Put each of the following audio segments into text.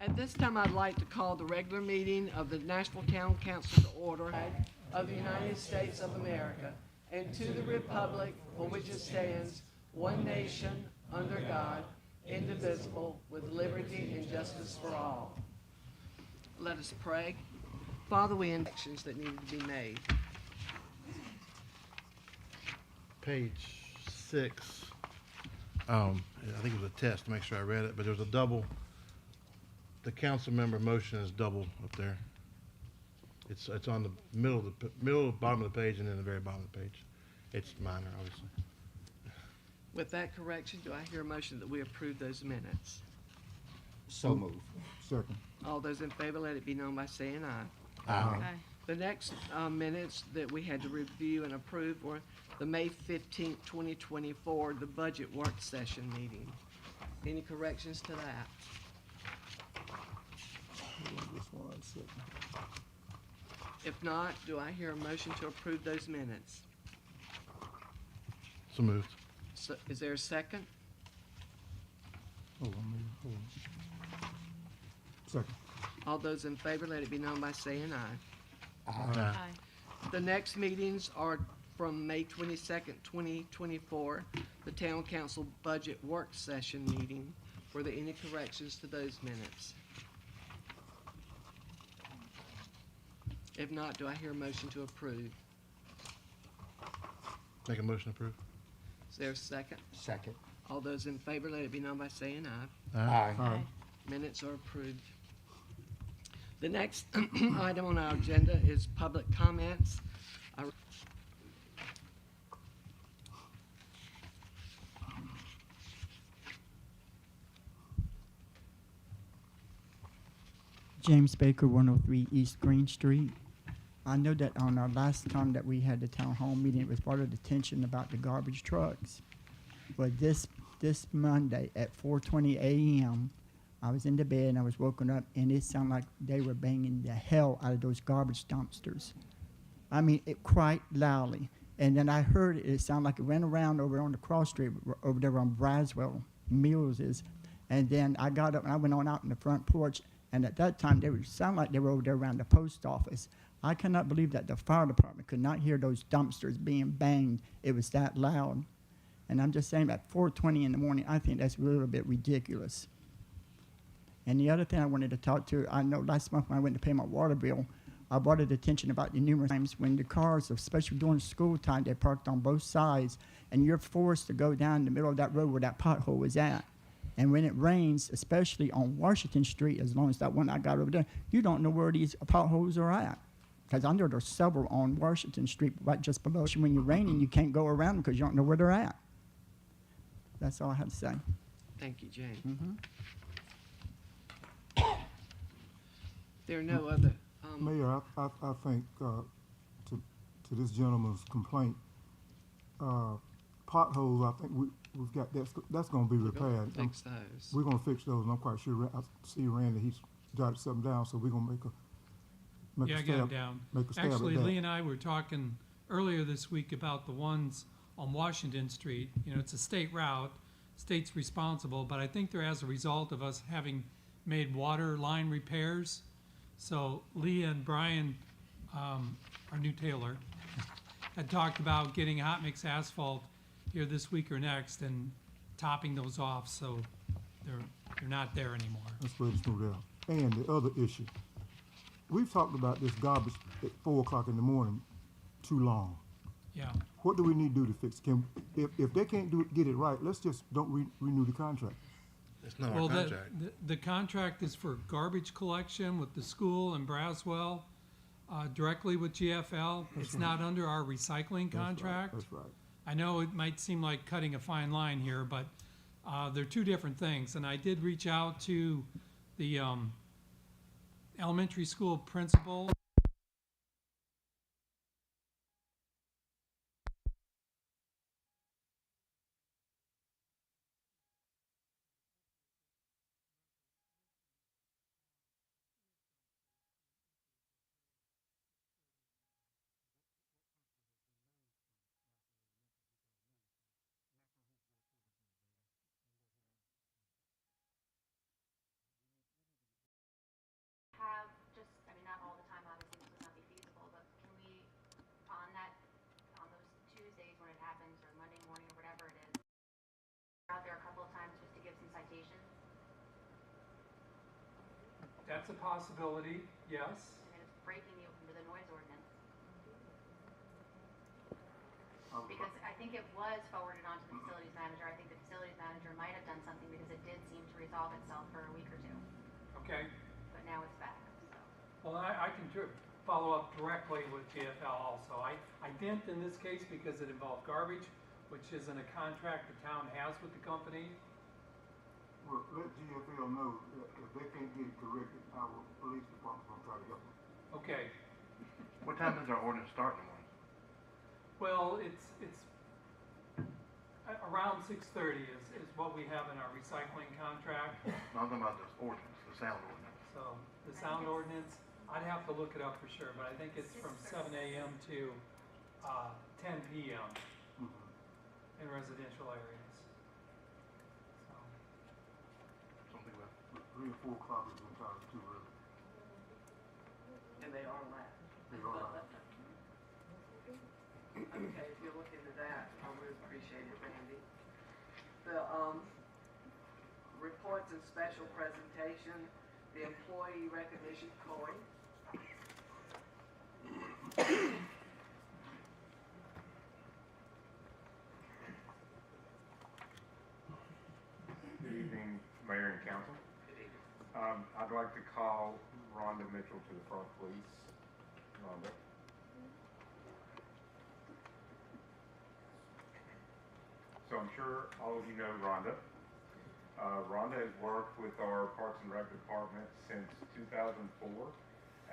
At this time, I'd like to call the regular meeting of the Nashville Town Council to order of the United States of America and to the republic for which it stands, one nation, under God, indivisible, with liberty and justice for all. Let us pray. Father, we have actions that need to be made. Page 6. I think it was a test to make sure I read it, but there's a double. The council member motion is double up there. It's on the bottom of the page and then the very bottom of the page. It's minor, obviously. With that correction, do I hear a motion that we approve those minutes? So move. Second. All those in favor, let it be known by saying aye. Aye. The next minutes that we had to review and approve were the May 15th, 2024, the budget work session meeting. Any corrections to that? Just 1 second. If not, do I hear a motion to approve those minutes? So moved. So, is there a second? Hold on. Second. All those in favor, let it be known by saying aye. Aye. The next meetings are from May 22nd, 2024, the Town Council Budget Work Session meeting. Were there any corrections to those minutes? If not, do I hear a motion to approve? Make a motion to approve. Is there a second? Second. All those in favor, let it be known by saying aye. Aye. Aye. Minutes are approved. The next item on our agenda is public comments. James Baker, 103 East Green Street. I know that on our last time that we had the town hall meeting, it was brought to attention about the garbage trucks. But this Monday at 4:20 a.m., I was in the bed and I was woken up and it sounded like they were banging the hell out of those garbage dumpsters. I mean, it quite loudly. And then I heard it sounded like it went around over on the cross street over there on Braswell Mills is. And then I got up and I went on out in the front porch. And at that time, they would sound like they were over there around the post office. I cannot believe that the fire department could not hear those dumpsters being banged. It was that loud. And I'm just saying, at 4:20 in the morning, I think that's a little bit ridiculous. And the other thing I wanted to talk to, I know last month when I went to pay my water bill, I brought it attention about the numerous times when the cars, especially during school time, they parked on both sides, and you're forced to go down the middle of that road where that pothole was at. And when it rains, especially on Washington Street, as long as that one I got over there, you don't know where these potholes are at. Because I know there's several on Washington Street right just below. When you're raining, you can't go around them because you don't know where they're at. That's all I had to say. Thank you, James. Mm-hmm. There are no other. Mayor, I think to this gentleman's complaint, potholes, I think we've got that's going to be repaired. Fix those. We're going to fix those, and I'm quite sure. I see Randy, he's jotted something down, so we're going to Yeah, I got them down. Make a stab Actually, at that. Lee and I were talking earlier this week about the ones on Washington Street. You know, it's a state route, state's responsible, but I think they're as a result of us having made water line repairs. So Lee and Brian, our new tailor, had talked about getting hot mix asphalt here this week or next and topping those off so they're not there anymore. Let's ready to smooth out. And the other issue, we've talked about this garbage at 4 o'clock in the morning too long. Yeah. What do we need to do to fix? If they can't get it right, let's just don't renew the contract. It's not Well, our contract. the contract is for garbage collection with the school and Braswell, directly with GFL. It's not under our recycling contract. That's right. I know it might seem like cutting a fine line here, but they're two different things. And I did reach out to the elementary school principal That's a possibility, yes. And it's breaking the noise ordinance. Because I think it was forwarded on to the facilities manager. I think the facilities manager might have done something because it did seem to resolve itself for a week or two, Okay. but now it's back, so. Well, I can follow up directly with GFL also. I didn't in this case because it involved garbage, which isn't a contract the town has with the company. Well, let GFL know that if they can't get it corrected, our police department's gonna try to help them. Okay. What time does our ordinance start in the morning? Well, it's around 6:30 is what we have in our recycling contract. No, I'm talking about the ordinance, the sound ordinance. So the sound ordinance, I'd have to look it up for sure, but I think it's from 7 a.m. to 10 p.m. in residential areas. So, Something about, 3 or 4 o'clock is entirely too early. And they are loud. They are loud. Okay, if you look into that, I would appreciate it, Randy. The, reports and special presentation, the employee recognition COI. Good evening, Mayor and Council. Good evening. I'd like to call Rhonda Mitchell to the front, please. Rhonda. So I'm sure all of you know Rhonda. Rhonda has worked with our Parks and Rec department since 2004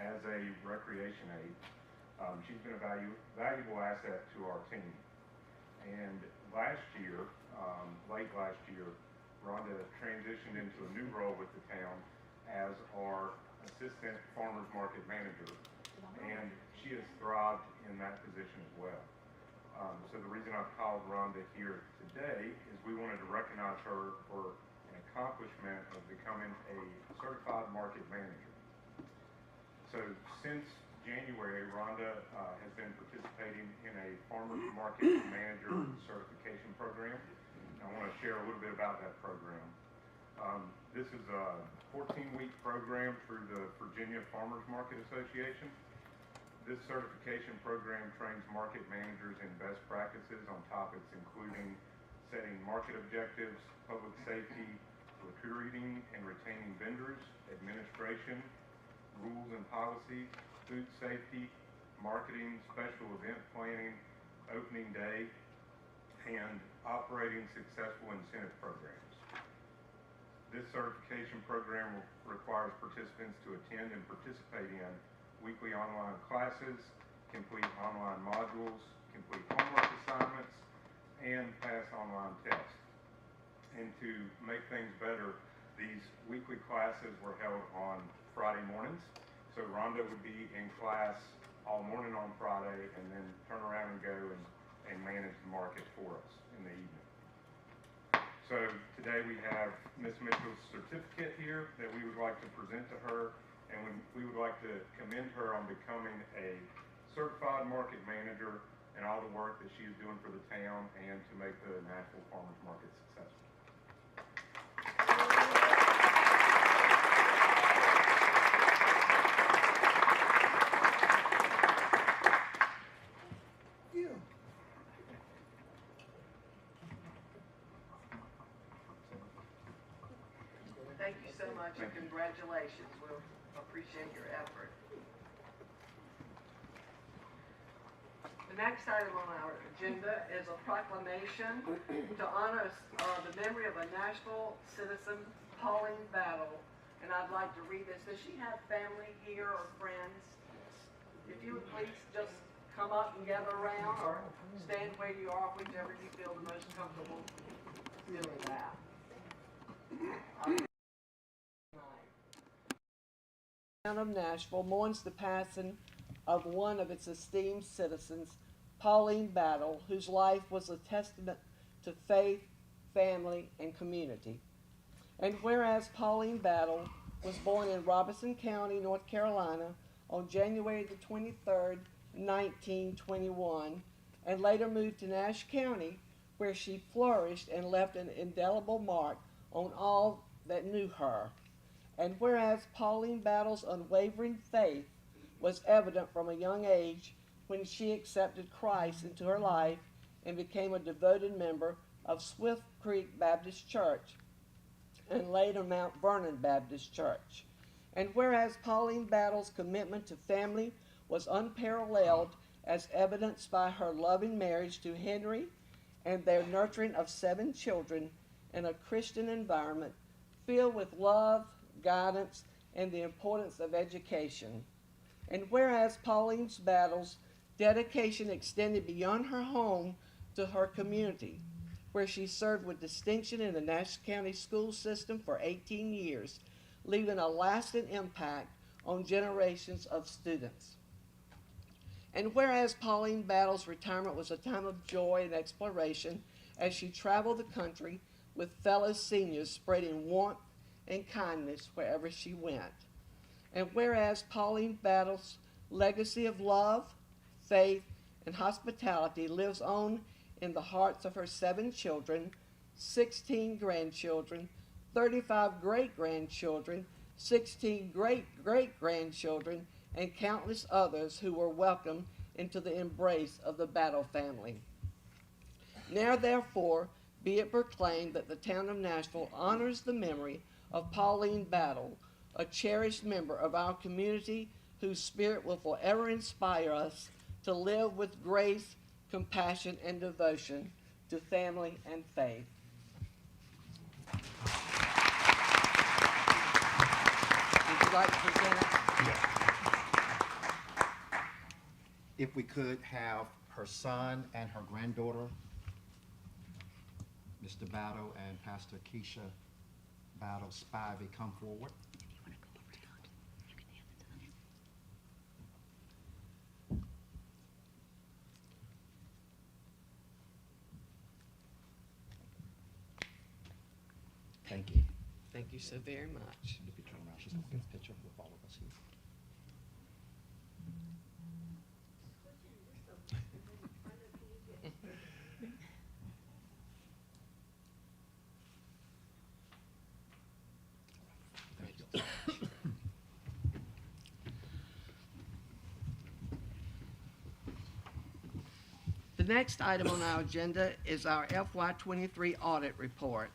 as a recreation aide. She's been a valuable asset to our team. And last year, late last year, Rhonda transitioned into a new role with the town as our assistant farmers market manager, and she has thrived in that position as well. So the reason I've called Rhonda here today is we wanted to recognize her for an accomplishment of becoming a certified market manager. So since January, Rhonda has been participating in a farmers market manager certification program. I want to share a little bit about that program. This is a 14-week program through the Virginia Farmers Market Association. This certification program trains market managers in best practices on topics including setting market objectives, public safety, recruiting and retaining vendors, administration, rules and policies, food safety, marketing, special event planning, opening day, and operating successful incentive programs. This certification program requires participants to attend and participate in weekly online classes, complete online modules, complete homework assignments, and pass online tests. And to make things better, these weekly classes were held on Friday mornings. So Rhonda would be in class all morning on Friday and then turn around and go and manage the market for us in the evening. So today we have Ms. Mitchell's certificate here that we would like to present to her, and we would like to commend her on becoming a certified market manager and all the work that she is doing for the town and to make the Nashville Farmers Market successful. Thank you so much and congratulations. We'll appreciate your effort. The next item on our agenda is a proclamation to honor the memory of a Nashville citizen, Pauline Battle. And I'd like to read this. Does she have family here or friends? If you would please just come up and gather around or stand where you are, whichever you feel the most comfortable doing that. The town of Nashville mourns the passing of one of its esteemed citizens, Pauline Battle, whose life was a testament to faith, family, and community. And whereas Pauline Battle was born in Robeson County, North Carolina, on January the 23rd, 1921, and later moved to Nash County, where she flourished and left an indelible mark on all that knew her. And whereas Pauline Battle's unwavering faith was evident from a young age when she accepted Christ into her life and became a devoted member of Swift Creek Baptist Church and later Mount Vernon Baptist Church. And whereas Pauline Battle's commitment to family was unparalleled as evidenced by her loving marriage to Henry and their nurturing of 7 children in a Christian environment filled with love, guidance, and the importance of education. And whereas Pauline Battle's dedication extended beyond her home to her community, where she served with distinction in the Nashville County school system for 18 years, leaving a lasting impact on generations of students. And whereas Pauline Battle's retirement was a time of joy and exploration as she traveled the country with fellow seniors spreading warmth and kindness wherever she went. And whereas Pauline Battle's legacy of love, faith, and hospitality lives on in the hearts of her 7 children, 16 grandchildren, 35 great-grandchildren, 16 great-great-grandchildren, and countless others who were welcomed into the embrace of the Battle family. Now, therefore, be it proclaimed that the town of Nashville honors the memory of Pauline Battle, a cherished member of our community whose spirit will forever inspire us to live with grace, compassion, and devotion to family and faith. Would you like to present it? If we could have her son and her granddaughter, Mr. Battle and Pastor Keisha Battle Spivey, come forward. Thank you. Thank you so very much. If you turn around, she's going to get a picture with all of us here. The next item on our agenda is our FY23 audit report.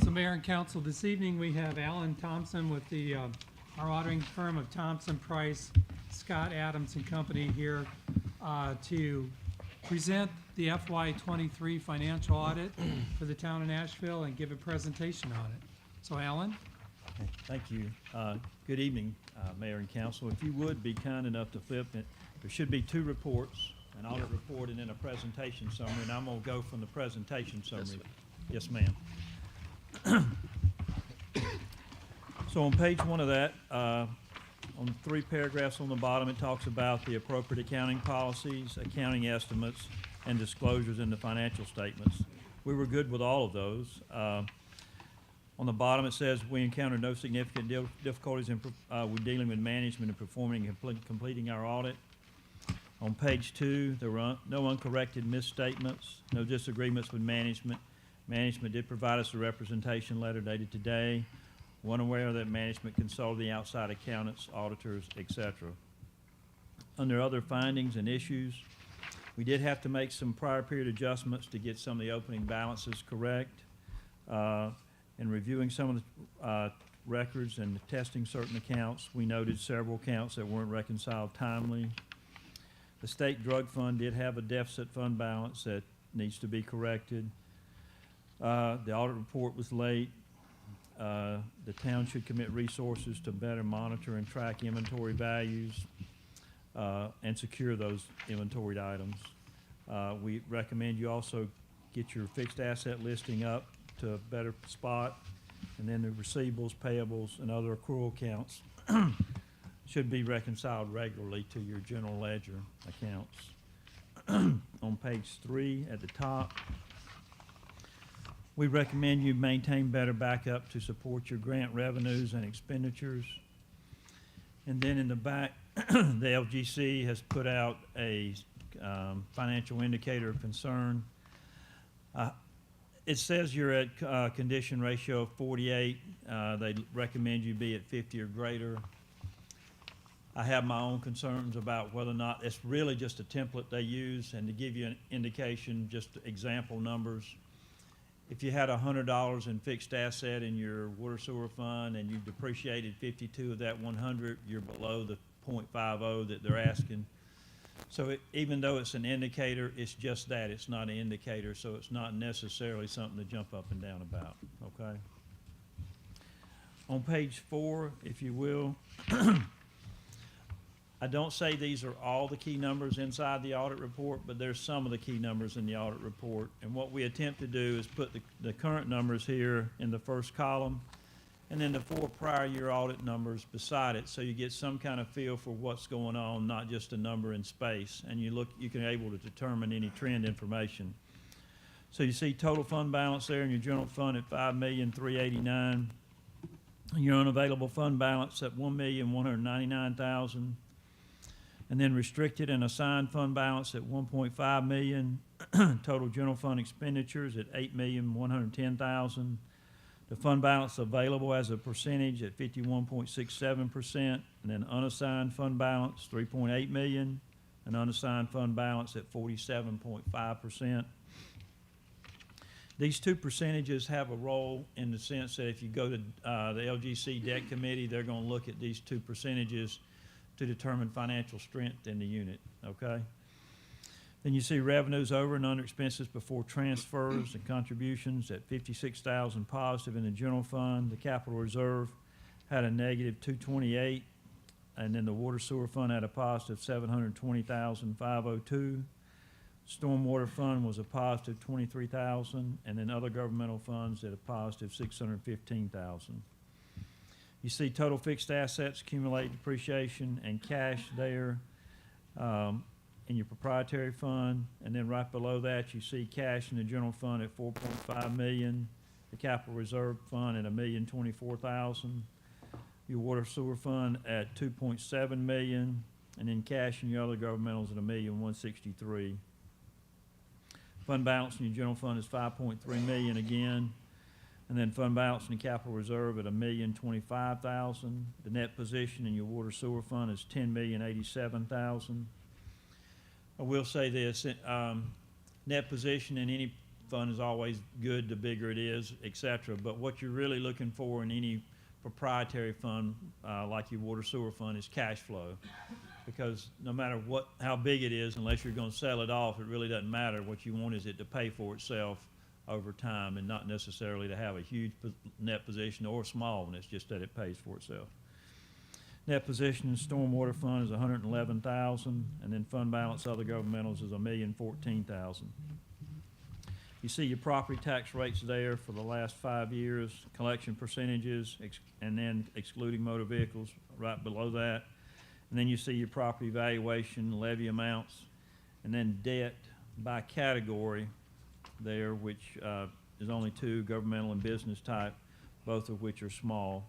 So Mayor and Council, this evening we have Alan Thompson with our auditing firm of Thompson Price, Scott Adams and Company here to present the FY23 financial audit for the town of Nashville and give a presentation on it. So Alan? Okay, thank you. Good evening, Mayor and Council. If you would be kind enough to flip it, there should be 2 reports, an audit report and then a presentation summary, and I'm going to go from the presentation summary. Yes, ma'am. So on page 1 of that, on 3 paragraphs on the bottom, it talks about the appropriate accounting policies, accounting estimates, and disclosures in the financial statements. We were good with all of those. On the bottom, it says we encountered no significant difficulties with dealing with management and performing and completing our audit. On page 2, there were no uncorrected misstatements, no disagreements with management. Management did provide us a representation letter dated today. One aware that management consulted the outside accountants, auditors, etc. Under other findings and issues, we did have to make some prior period adjustments to get some of the opening balances correct. In reviewing some of the records and testing certain accounts, we noted several accounts that weren't reconciled timely. The state drug fund did have a deficit fund balance that needs to be corrected. The audit report was late. The town should commit resources to better monitor and track inventory values and secure those inventoried items. We recommend you also get your fixed asset listing up to a better spot, and then the receivables, payables, and other accrual accounts should be reconciled regularly to your general ledger accounts. On page 3 at the top, we recommend you maintain better backup to support your grant revenues and expenditures. And then in the back, the LGC has put out a financial indicator of concern. It says you're at condition ratio of 48. They recommend you be at 50 or greater. I have my own concerns about whether or not it's really just a template they use, and to give you an indication, just example numbers. If you had $100 in fixed asset in your water sewer fund and you depreciated 52 of that 100, you're below the 0.50 that they're asking. So even though it's an indicator, it's just that. It's not an indicator, so it's not necessarily something to jump up and down about, okay? On page 4, if you will, I don't say these are all the key numbers inside the audit report, but there's some of the key numbers in the audit report. And what we attempt to do is put the current numbers here in the first column, and then the 4 prior year audit numbers beside it, so you get some kind of feel for what's going on, not just a number in space. And you can able to determine any trend information. So you see total fund balance there in your general fund at $5,389,000. Your unavailable fund balance at $1,199,000. And then restricted and assigned fund balance at $1.5 million. Total general fund expenditures at $8,110,000. The fund balance available as a percentage at 51.67%, and then unassigned fund balance $3.8 million, and unassigned fund balance at 47.5%. These two percentages have a role in the sense that if you go to the LGC debt committee, they're going to look at these two percentages to determine financial strength in the unit, okay? Then you see revenues over and under expenses before transfers and contributions at $56,000 positive in the general fund. The capital reserve had a negative $228,000, and then the water sewer fund had a positive $720,502. Stormwater fund was a positive $23,000, and then other governmental funds at a positive $615,000. You see total fixed assets, accumulated depreciation, and cash there in your proprietary fund. And then right below that, you see cash in the general fund at $4.5 million, the capital reserve fund at $1,024,000, your water sewer fund at $2.7 million, and then cash in your other governmentals at $1,163,000. Fund balance in your general fund is $5.3 million again. And then fund balance in the capital reserve at $1,025,000. The net position in your water sewer fund is $10,087,000. I will say this, net position in any fund is always good, the bigger it is, et cetera. But what you're really looking for in any proprietary fund, like your water sewer fund, is cash flow. Because no matter how big it is, unless you're going to sell it off, it really doesn't matter. What you want is it to pay for itself over time, and not necessarily to have a huge net position or a small one. It's just that it pays for itself. Net position in stormwater fund is $111,000, and then fund balance other governmentals is $1,014,000. You see your property tax rates there for the last 5 years, collection percentages, and then excluding motor vehicles right below that. And then you see your property valuation, levy amounts, and then debt by category there, which is only 2, governmental and business type, both of which are small.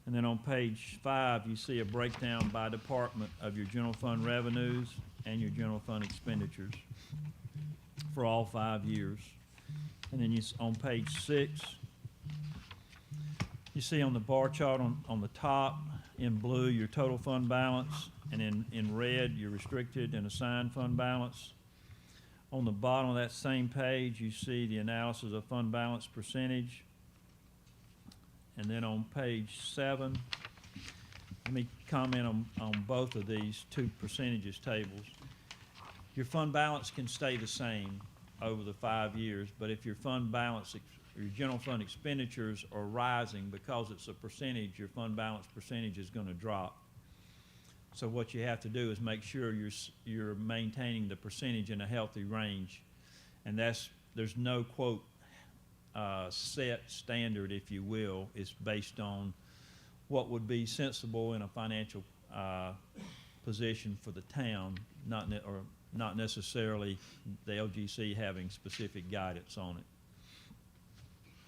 And then on page 5, you see a breakdown by department of your general fund revenues and your general fund expenditures for all 5 years. And then on page 6, you see on the bar chart on the top in blue your total fund balance, and in red your restricted and assigned fund balance. On the bottom of that same page, you see the analysis of fund balance percentage. And then on page 7, let me comment on both of these 2 percentages tables. Your fund balance can stay the same over the 5 years, but if your fund balance, your general fund expenditures are rising because it's a percentage, your fund balance percentage is going to drop. So what you have to do is make sure you're maintaining the percentage in a healthy range, and there's no quote set standard, if you will. It's based on what would be sensible in a financial position for the town, not necessarily the LGC having specific guidance on it.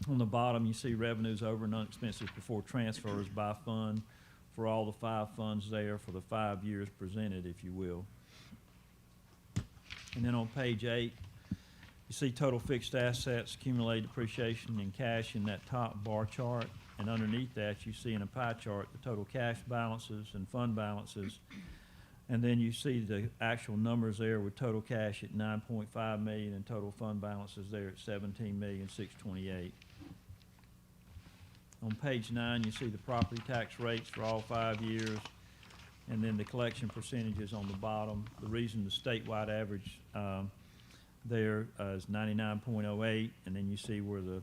On the bottom, you see revenues over and under expenses before transfers by fund for all the 5 funds there for the 5 years presented, if you will. And then on page 8, You see total fixed assets, accumulated depreciation, and cash in that top bar chart. And underneath that, you see in a pie chart the total cash balances and fund balances. And then you see the actual numbers there with total cash at 9.5 million and total fund balances there at 17,628,000. On page 9, you see the property tax rates for all 5 years, and then the collection percentages on the bottom. The reason the statewide average there is 99.08, and then you see where the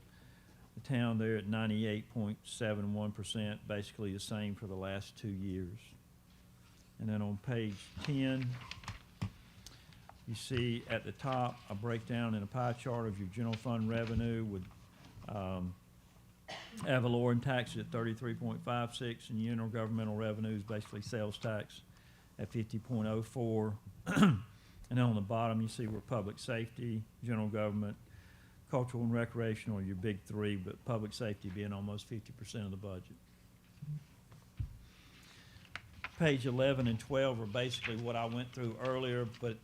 town there at 98.71%, basically the same for the last 2 years. And then on page 10, you see at the top a breakdown in a pie chart of your general fund revenue with ad valorem taxes at 33.56 and general governmental revenues, basically sales tax, at 50.04. And then on the bottom, you see where public safety, general government, cultural and recreational are your big three, but public safety being almost 50% of the budget. Page 11 and 12 are basically what I went through earlier, but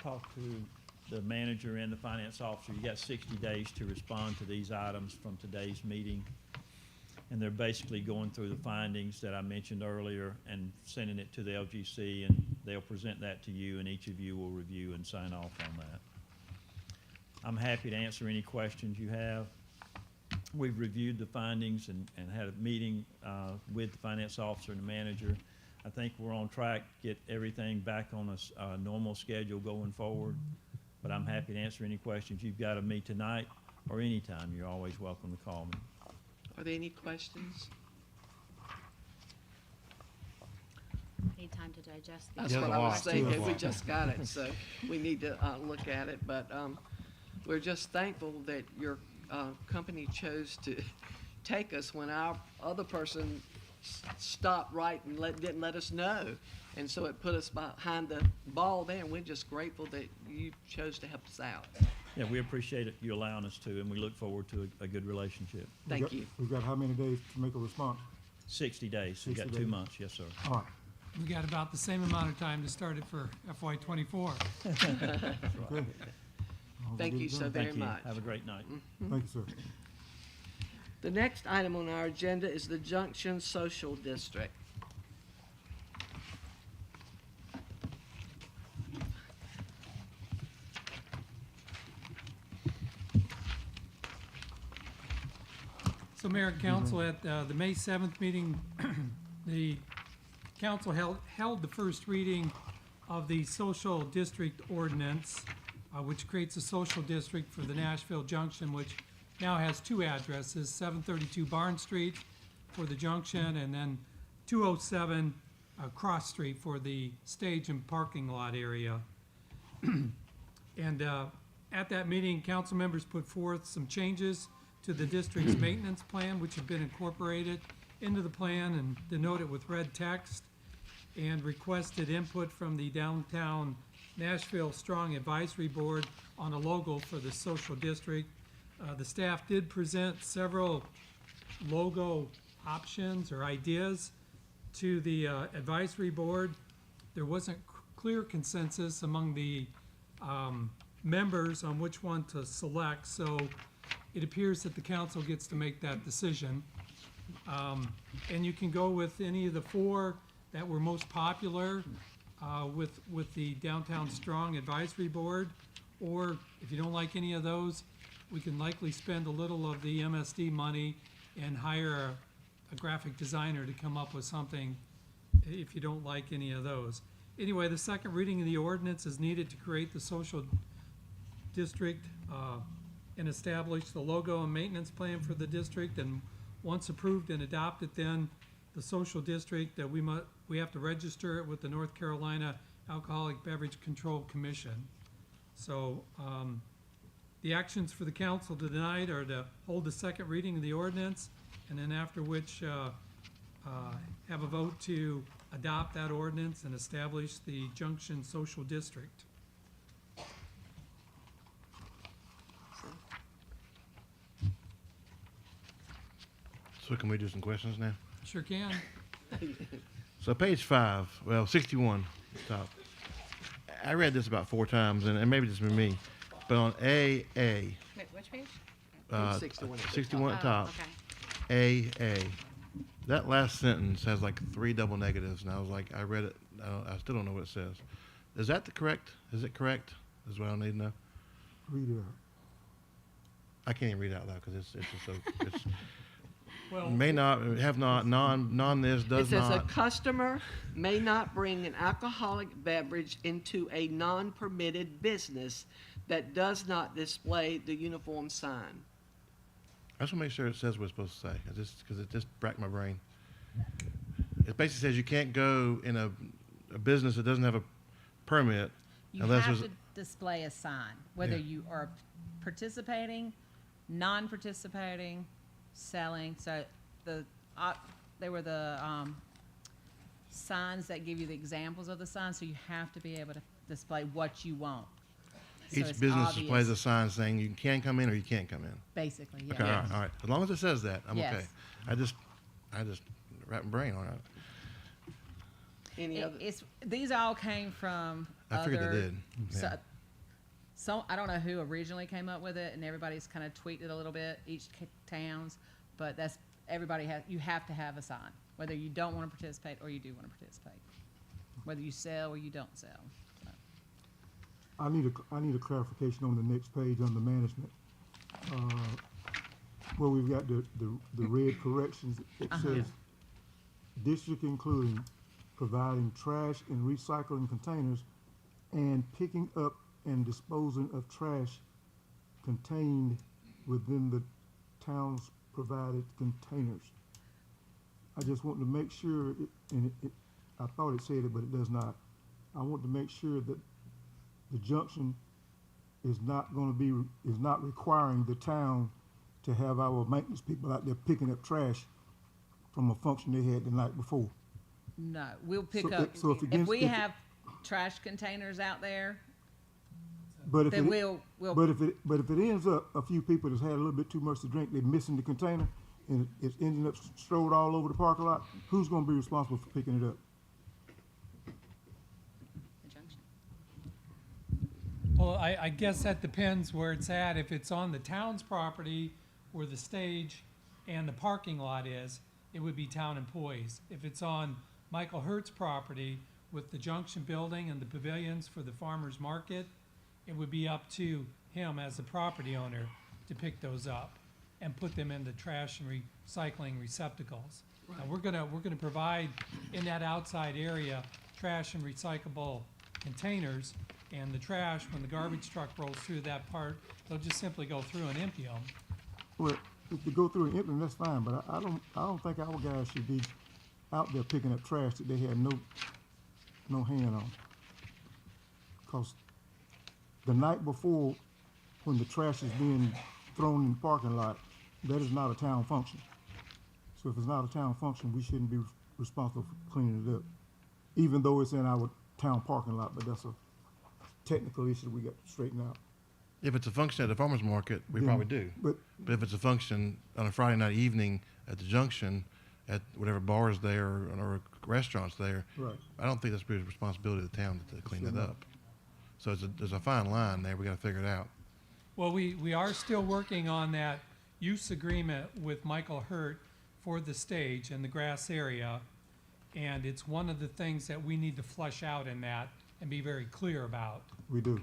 talk to the manager and the finance officer. You got 60 days to respond to these items from today's meeting. And they're basically going through the findings that I mentioned earlier and sending it to the LGC, and they'll present that to you, and each of you will review and sign off on that. I'm happy to answer any questions you have. We've reviewed the findings and had a meeting with the finance officer and the manager. I think we're on track to get everything back on a normal schedule going forward, but I'm happy to answer any questions you've got of me tonight or anytime. You're always welcome to call me. Are there any questions? Need time to digest That's these. Yeah, what a I was lot. thinking. Yeah, a We lot. just got it, so we need to look at it. But we're just thankful that your company chose to take us when our other person stopped right and didn't let us know. And so it put us behind the ball there, and we're just grateful that you chose to help us out. Yeah, we appreciate it, you allowing us to, and we look forward to a good relationship. Thank you. We've got how many days to make a response? 60 days, so you got 60 2 days. months, yes, sir. All right, We got about the same amount of time to start it for FY '24. good. Thank you so very Thank you. much. Have a great night. Thank you, sir. The next item on our agenda is the Junction Social District. So Mayor and Council, at the May 7th meeting, the council held the first reading of the social district ordinance, which creates a social district for the Nashville Junction, which now has 2 addresses, 732 Barn Street for the junction, and then 207 Cross Street for the stage and parking lot area. And at that meeting, council members put forth some changes to the district's maintenance plan, which have been incorporated into the plan and denoted with red text, and requested input from the Downtown Nashville Strong Advisory Board on a logo for the social district. The staff did present several logo options or ideas to the advisory board. There wasn't clear consensus among the members on which one to select, so it appears that the council gets to make that decision. And you can go with any of the 4 that were most popular with the Downtown Strong Advisory Board, or if you don't like any of those, we can likely spend a little of the MSD money and hire a graphic designer to come up with something if you don't like any of those. Anyway, the second reading of the ordinance is needed to create the social district and establish the logo and maintenance plan for the district. And once approved and adopted, then the social district, we have to register it with the North Carolina Alcoholic Beverage Control Commission. So the actions for the council tonight are to hold the second reading of the ordinance, and then after which have a vote to adopt that ordinance and establish the Junction Social District. So can we do some questions now? Sure can. So page 5, well, 61, top. I read this about 4 times, and maybe this was me. But on AA, Wait, which page? 61 at the 61 at the Oh, top, okay. AA, that last sentence has like 3 double negatives, and I was like, I read it, I still don't know what it says. Is that correct? Is it correct? Is what I need to know. Read it out. I can't even read it out loud because it's just so, it's, Well, may not, have not, non this, It does says a not. customer may not bring an alcoholic beverage into a non-permitted business that does not display the uniform sign. I just want to make sure it says what it's supposed to say, because it just racked my brain. It basically says you can't go in a business that doesn't have a permit You unless have there's, to display a sign, whether Yeah. you are participating, non-participating, selling. So they were the signs that give you the examples of the signs, so you have to be able to display what you want. So each it's business obvious, displays a sign saying you can come in or you can't come in. basically, yeah. Okay, all right. As long as it says that, I'm okay. Yes. I just wrapped my brain on it. Any other? These all came from I figured they did, yeah. So I don't know who originally came up with it, and everybody's kind of tweaked it a little bit, each towns, but you have to have a sign, whether you don't want to participate or you do want to participate, whether you sell or you don't sell. So. I need a clarification on the next page under management. Where we've got the red corrections, it says, district including providing trash and recycling containers and picking up and disposing of trash contained within the town's provided containers. I just want to make sure, I thought it said it, but it does not. I want to make sure that the junction is not requiring the town to have our maintenance people out there picking up trash from a function they had the night before. No, we'll pick So up, so if we have trash containers out there, But if then it, we'll, but if it ends up a few people that's had a little bit too much to drink, they're missing the container, and it's ending up strode all over the parking lot, who's gonna be responsible for picking it up? The junction. Well, I guess that depends where it's at. If it's on the town's property where the stage and the parking lot is, it would be town employees. If it's on Michael Hurt's property with the junction building and the pavilions for the farmer's market, it would be up to him as the property owner to pick those up and put them in the trash and recycling receptacles. Now, we're gonna provide in that outside area trash and recyclable containers, and the trash, when the garbage truck rolls through that part, they'll just simply go through and empty them. Well, if they go through and empty them, that's fine, but I don't think our guys should be out there picking up trash that they had no hand on. Cause the night before, when the trash is being thrown in the parking lot, that is not a town function. So if it's not a town function, we shouldn't be responsible for cleaning it up, even though it's in our town parking lot, but that's a technical issue we got to straighten out. If it's a function at the farmer's market, we Then- probably do. But But if it's a function on a Friday night evening at the junction, at whatever bars there or restaurants there, right, I don't think that's the responsibility of the town to clean Should that not. up. So there's a fine line there. We got to figure it out. Well, we are still working on that use agreement with Michael Hurt for the stage and the grass area. And it's one of the things that we need to flush out in that and be very clear about. we do.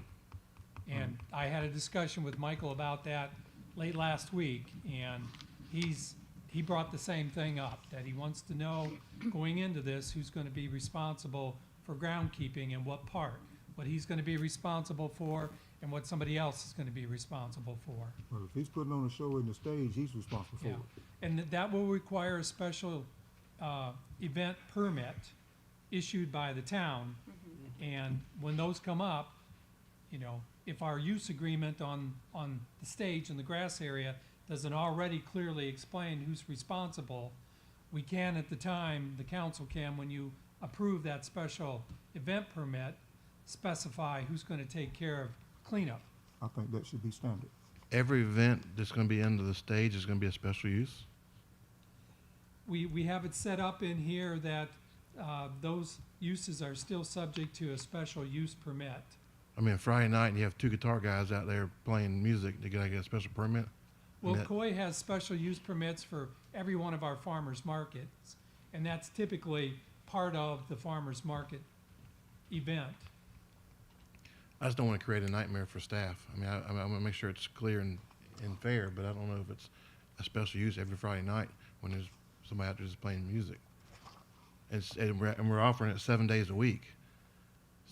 And I had a discussion with Michael about that late last week, and he brought the same thing up, that he wants to know, going into this, who's gonna be responsible for groundkeeping and what part, what he's gonna be responsible for, and what somebody else is gonna be responsible for. Well, if he's putting on a show in the stage, he's responsible for Yeah. it. And that will require a special event permit issued by the town. And when those come up, you know, if our use agreement on the stage and the grass area doesn't already clearly explain who's responsible, we can at the time, the council can, when you approve that special event permit, specify who's gonna take care of cleanup. I think that should be standard. Every event that's going to be under the stage is going to be a special use. We have it set up in here that those uses are still subject to a special use permit. I mean, Friday night and you have two guitar guys out there playing music, they gotta get a special permit? Well, that- Coy has special use permits for every one of our farmers markets, and that's typically part of the farmers market event. I just don't wanna create a nightmare for staff. I mean, I'm gonna make sure it's clear and fair, but I don't know if it's a special use every Friday night when there's somebody out there just playing music. And we're offering it 7 days a week.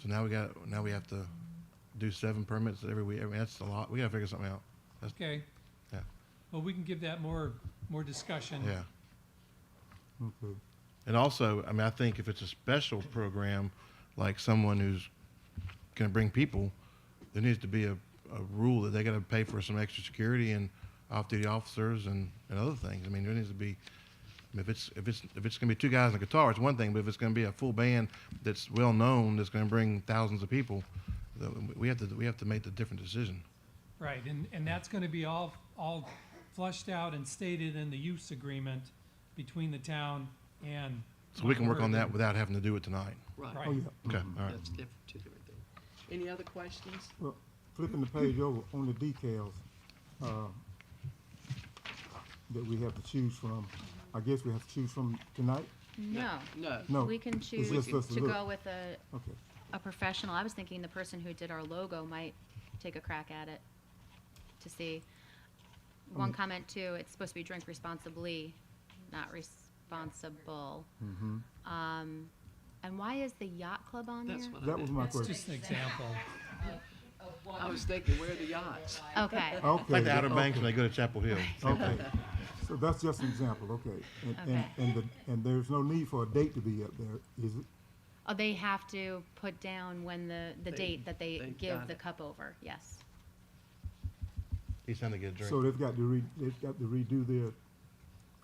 So now we have to do 7 permits every week. I mean, that's a lot. We gotta figure something out. Okay? Yeah. Well, we can give that more discussion. Yeah. Okay. And also, I mean, I think if it's a special program, like someone who's gonna bring people, there needs to be a rule that they gotta pay for some extra security and off-duty officers and other things. I mean, there needs to be, if it's gonna be 2 guys and a guitar, it's one thing, but if it's gonna be a full band that's well-known, that's gonna bring thousands of people, we have to make the different decision. Right, and that's gonna be all flushed out and stated in the use agreement between the town and. So we can work on that without having to do it tonight. Right. Oh, yeah. Okay, Mhm. all right. That's different, two different things. Any other questions? Well, flipping the page over on the decals, that we have to choose from, I guess we have to choose from tonight? No. No. No. We can it's choose just us to look. go with Okay. a professional. I was thinking the person who did our logo might take a crack at it to see. One comment too, it's supposed to be drink responsibly, not responsible. And why is the yacht club on there? That's what I That was did. my That's question. just an example. I was thinking, where are the yachts? Okay. Okay. Like the Outer Banks okay. when they go to Chapel Hill. Okay, so that's just an example, okay. And there's no need for a date to be up there, is it? Oh, they have to put down when the date that they they've give got the it. cup over, yes. He's trying to get a drink. So they've got to redo their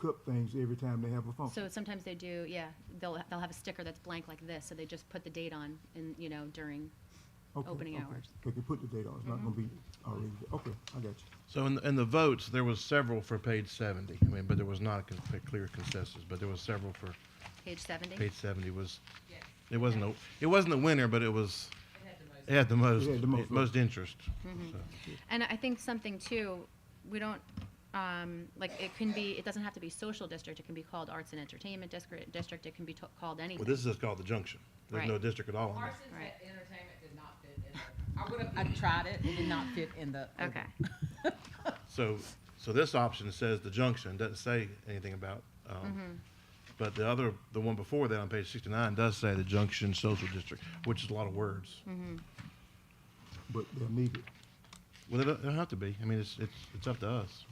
cup things every time they have a function. So sometimes they do, yeah, they'll have a sticker that's blank like this, so they just put the date on in, during Okay, opening okay. hours. They can put the date on, it's not gonna be already, okay, I got you. So in the votes, there was several for page 70. I mean, but there was not a clear consensus, but there was several for Page 70? page 70 was, it wasn't a winner, but it had the most, It had the most interest. Mm-hmm. So, And I think something too, we don't, it doesn't have to be social district, it can be called arts and entertainment district, it can be called anything. well, this is just called the Junction. There's no Right. district at all in there. Parsons Right. Entertainment did not fit in the, I tried it, it did not fit in the. Okay, So this option says the Junction, doesn't say anything about, but the one before that on page 69 does say the Junction Social District, which is a lot of words. But they're needed. Well, they don't have to be. I mean, it's up to us.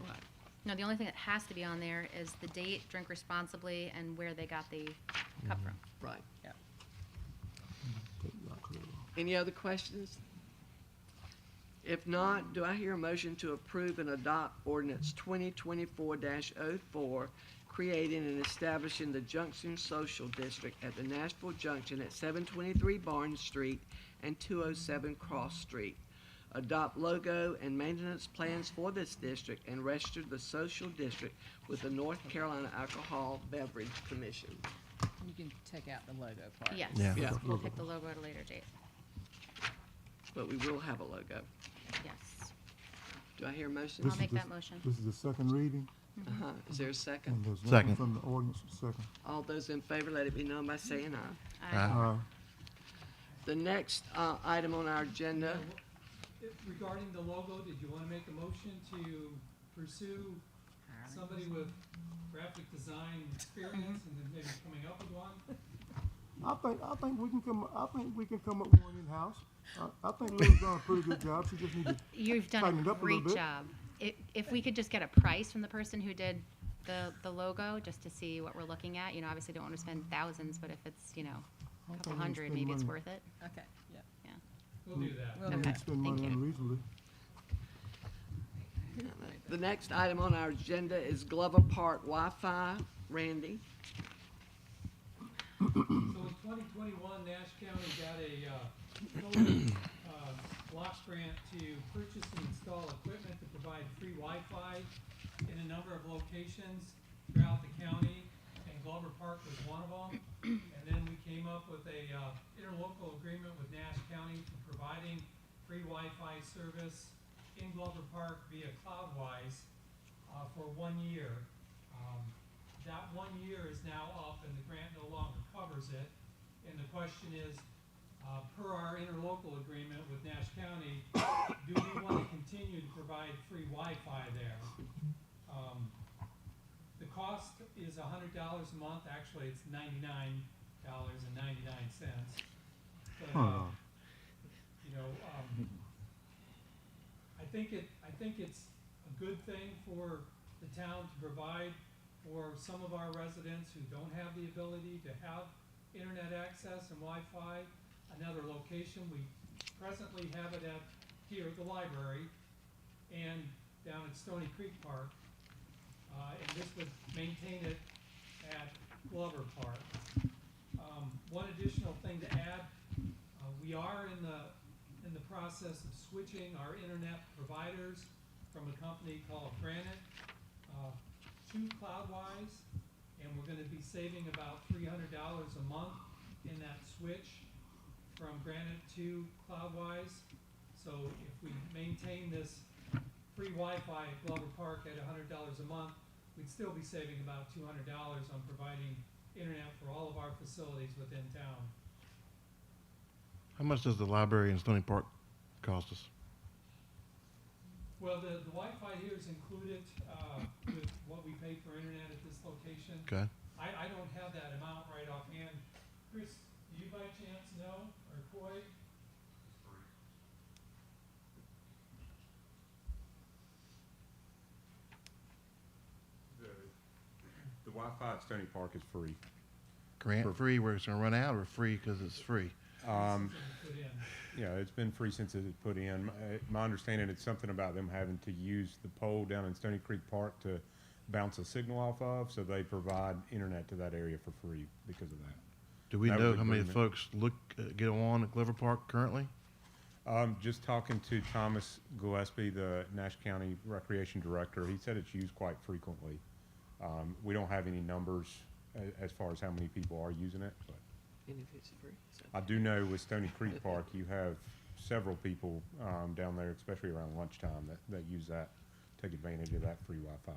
Right. no, the only thing that has to be on there is the date, drink responsibly, and where they got the cup from. Right. Take that clear off. Any other questions? If not, do I hear a motion to approve and adopt ordinance 2024-04, creating and establishing the Junction Social District at the Nashville Junction at 723 Barnes Street and 207 Cross Street? Adopt logo and maintenance plans for this district and register the social district with the North Carolina Alcohol Beverage Commission. You can take out the logo part. Yes, Yeah. Yeah. we'll pick the logo at a later date, But we will have a logo. yes. Do I hear a motion? I'll make that motion. This is the second reading, Uh-huh. Is there a second? and there's Second. nothing from the ordinance, second. All those in favor, let it be known by saying aye. Aye. The next item on our agenda, Regarding the logo, did you want to make a motion to pursue somebody with graphic design experience and then maybe coming up with one? I think we can come up with one in-house. I think Lily's done a pretty good job, she just needs to, You've done Tighten a it up a little great bit. job. If we could just get a price from the person who did the logo, just to see what we're looking at, obviously don't want to spend thousands, but if it's, a couple think we hundred, spend maybe it's money. worth it. Okay, yeah. Yeah. We'll do that. We'll we do need Okay, to spend thank money you. unreasonably. the next item on our agenda is Glover Park Wi-Fi. Randy? So in 2021, Nash County got a total block grant to purchase and install equipment to provide free Wi-Fi in a number of locations throughout the county. And Glover Park was one of them. And then we came up with a interlocal agreement with Nash County for providing free Wi-Fi service in Glover Park via Cloudwise for 1 year. That 1 year is now up and the grant no longer covers it. And the question is, per our interlocal agreement with Nash County, do we want to continue to provide free Wi-Fi there? The cost is $100 a month. Actually, it's $99.99. But, you know, I think it's a good thing for the town to provide for some of our residents who don't have the ability to have internet access and Wi-Fi. Another location, we presently have it at here at the library and down at Stony Creek Park. And this would maintain it at Glover Park. One additional thing to add, we are in the process of switching our internet providers from a company called Granite to Cloudwise, and we're going to be saving about $300 a month in that switch from Granite to Cloudwise. So if we maintain this free Wi-Fi at Glover Park at $100 a month, we'd still be saving about $200 on providing internet for all of our facilities within town. How much does the library in Stony Park cost us? Well, the Wi-Fi here is included with what we pay for internet at this location. Okay. I don't have that amount right offhand. Chris, do you by chance know, or Coy? The Wi-Fi at Stony Park is free. Grant free where it's gonna run out, or free because it's free? Put in. Yeah, it's been free since it was put in. My understanding, it's something about them having to use the pole down in Stony Creek Park to bounce a signal off of, so they provide internet to that area for free because of that. Do we That know was how many agreement. folks get on at Glover Park currently? Just talking to Thomas Gillespie, the Nash County Recreation Director, he said it's used quite frequently. We don't have any numbers as far as how many people are using it, but And if it's free, so. I do know with Stony Creek Park, you have several people down there, especially around lunchtime, that use that, take advantage of that free Wi-Fi.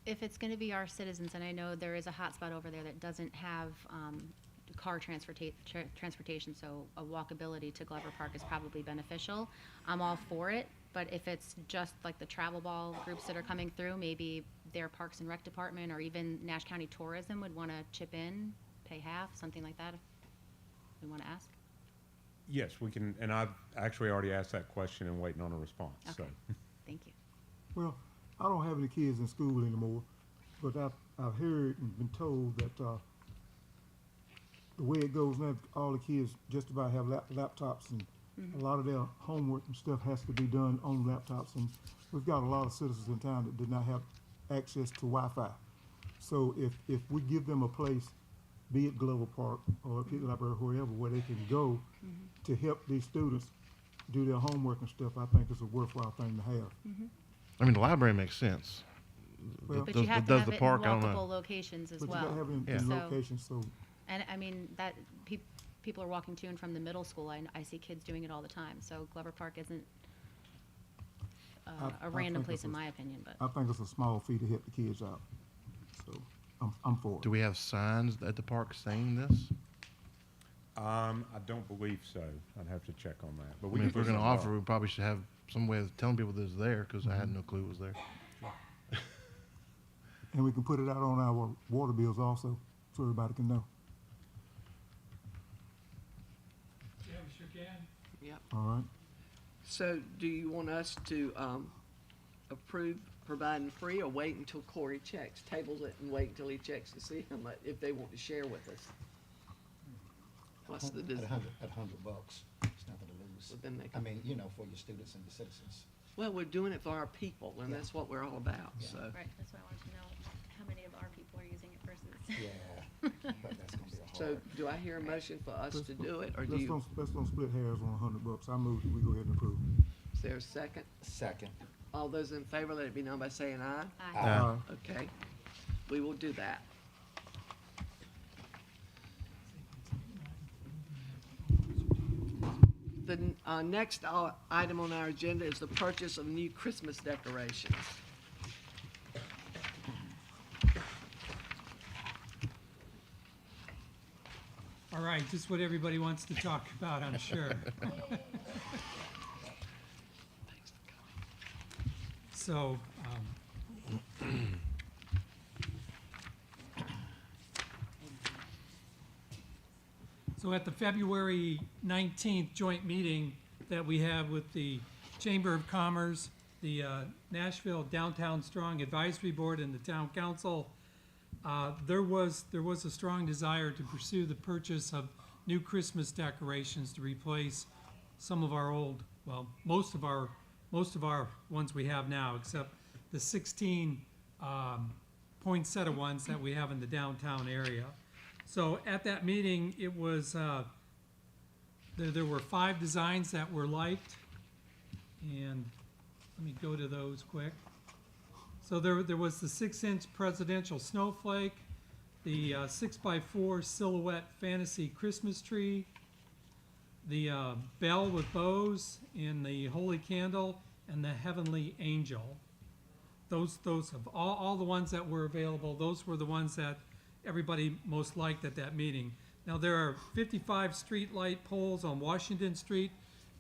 If it's going to be our citizens, and I know there is a hotspot over there that doesn't have car transportation, so a walkability to Glover Park is probably beneficial. I'm all for it, but if it's just like the travel ball groups that are coming through, maybe their Parks and Rec Department or even Nash County Tourism would want to chip in, pay half, something like that, if we want to ask. Yes, we can, and I've actually already asked that question and waiting on a response, so. Okay. Thank you. Well, I don't have any kids in school anymore, but I've heard and been told that the way it goes now, all the kids just about have laptops, and a lot of their homework and stuff has to be done on laptops. And we've got a lot of citizens in town that did not have access to Wi-Fi. So if we give them a place, be it Glover Park or Pitt Library, wherever, where they can go to help these students do their homework and stuff, I think it's a worthwhile thing to have. I mean, the library makes sense. Well, But you have to does have the it in park, I don't multiple know. locations as But you well. gotta have it in Yeah. So- locations, so And I mean, that people are walking to and from the middle school. I see kids doing it all the time. So Glover Park isn't I a random think place it's in a- my opinion, but. I think it's a small fee to help the kids out. So I'm for it. Do we have signs at the park saying this? I don't believe so. I'd have to check on that, but I we mean, can if we're put gonna some up. offer, we probably should have some way of telling people this is there, because I had no clue it was there. And we can put it out on our water bills also, so everybody can know. Yeah, we sure can. Yep. All right? So do you want us to approve providing free, or wait until Corey checks, tables it and wait until he checks to see how much, if they want to share with us? What's the, At dis- $100, it's nothing to lose. Well, then they I can- mean, you know, for your students and your citizens. well, we're doing it for our people, and Yeah. that's what we're all about, Yeah. so. Right, that's why I wanted to know how many of our people are using it versus. Yeah, but that's gonna be a So hard. do I hear a motion for us to do it, or do Let's you, don't split hairs on $100. I move that we go ahead and approve. is there a second? Second. All those in favor, let it be known by saying aye. Aye. Okay, we will do that. Next item on our agenda is the purchase of new Christmas decorations. All right, just what everybody wants to talk about, I'm sure. So, so at the February 19th joint meeting that we have with the Chamber of Commerce, the Nashville Downtown Strong Advisory Board, and the Town Council, there was a strong desire to pursue the purchase of new Christmas decorations to replace some of our old, well, most of our ones we have now, except the 16 poinsettia ones that we have in the downtown area. So at that meeting, it was there were 5 designs that were liked, and let me go to those quick. So there was the 6-inch presidential snowflake, the 6x4 silhouette fantasy Christmas tree, the bell with bows, and the holy candle, and the heavenly angel. Those of all the ones that were available, those were the ones that everybody most liked at that meeting. Now there are 55 street light poles on Washington Street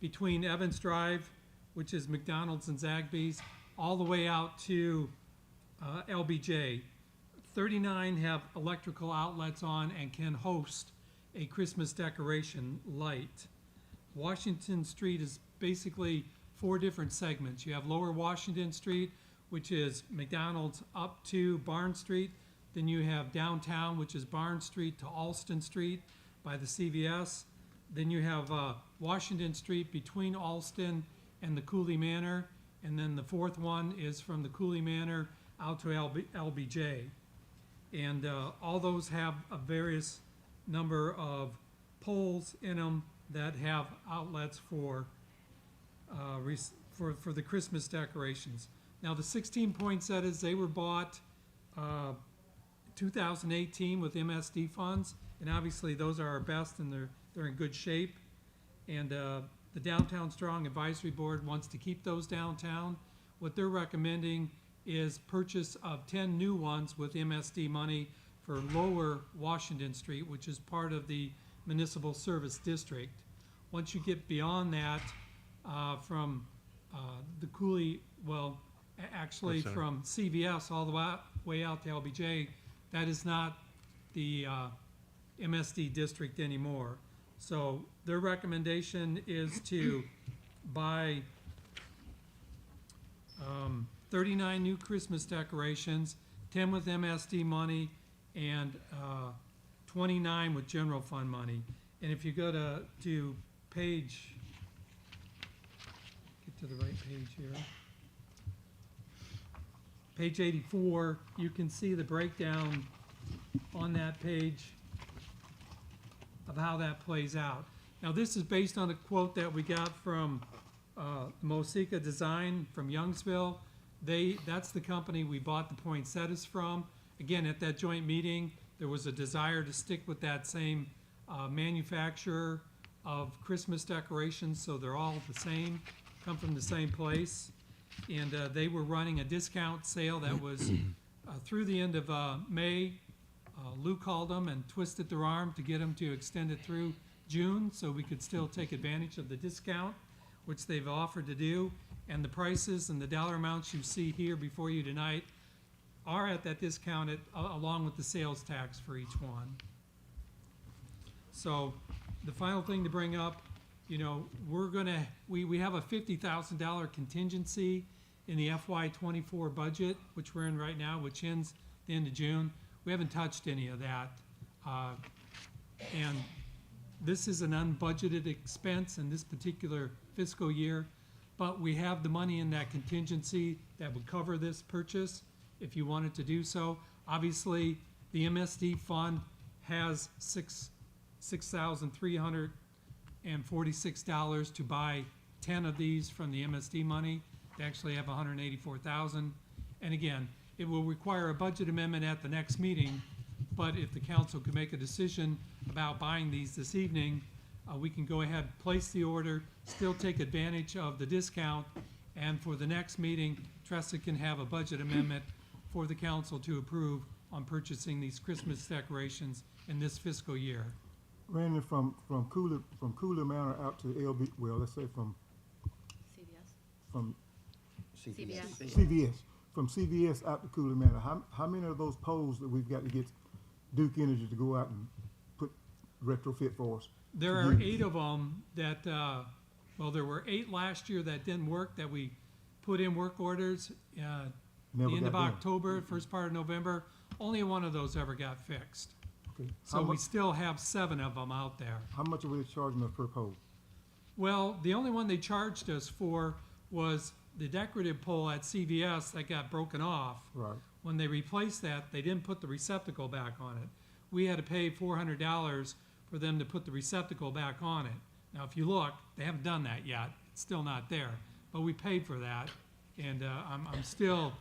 between Evans Drive, which is McDonald's and Zagbee's, all the way out to LBJ. 39 have electrical outlets on and can host a Christmas decoration light. Washington Street is basically 4 different segments. You have Lower Washington Street, which is McDonald's up to Barn Street. Then you have downtown, which is Barn Street to Alston Street by the CVS. Then you have Washington Street between Alston and the Cooley Manor. And then the 4th one is from the Cooley Manor out to LBJ. And all those have a various number of poles in them that have outlets for the Christmas decorations. Now the 16 poinsettias, they were bought 2018 with MSD funds, and obviously those are our best, and they're in good shape. And the Downtown Strong Advisory Board wants to keep those downtown. What they're recommending is purchase of 10 new ones with MSD money for Lower Washington Street, which is part of the Municipal Service District. Once you get beyond that, from the Cooley, well, actually from CVS all the way out to LBJ, that is not the MSD district anymore. So their recommendation is to buy 39 new Christmas decorations, 10 with MSD money, and 29 with general fund money. And if you go to page, get to the right page here. Page 84, you can see the breakdown on that page of how that plays out. Now this is based on a quote that we got from Mosica Design from Youngsville. That's the company we bought the poinsettias from. Again, at that joint meeting, there was a desire to stick with that same manufacturer of Christmas decorations, so they're all the same, come from the same place. And they were running a discount sale that was through the end of May. Lou called them and twisted their arm to get them to extend it through June so we could still take advantage of the discount, which they've offered to do. And the prices and the dollar amounts you see here before you tonight are at that discount along with the sales tax for each one. So the final thing to bring up, you know, we have a $50,000 contingency in the FY24 budget, which we're in right now, which ends the end of June. We haven't touched any of that. And this is an unbudgeted expense in this particular fiscal year, but we have the money in that contingency that would cover this purchase if you wanted to do so. Obviously, the MSD fund has $6,346 to buy 10 of these from the MSD money. They actually have $184,000. And again, it will require a budget amendment at the next meeting, but if the council could make a decision about buying these this evening, we can go ahead, place the order, still take advantage of the discount, and for the next meeting, Tressa can have a budget amendment for the council to approve on purchasing these Christmas decorations in this fiscal year. Randy, from Cooler Manor out to LB, well, let's say from CVS. CVS, from CVS out to Cooler Manor, how many of those poles that we've got to get Duke Energy to go out and put retrofit for us? There are 8 of them that, well, there were 8 last year that didn't work, that we put in work orders, the Never end of got done. October, first part of November. Only one of those ever got fixed. Okay. So we still have 7 of them out there. How much are we charging us per pole? Well, the only one they charged us for was the decorative pole at CVS that got broken off. Right. When they replaced that, they didn't put the receptacle back on it. We had to pay $400 for them to put the receptacle back on it. Now, if you look, they haven't done that yet. It's still not there. But we paid for that, and I'm still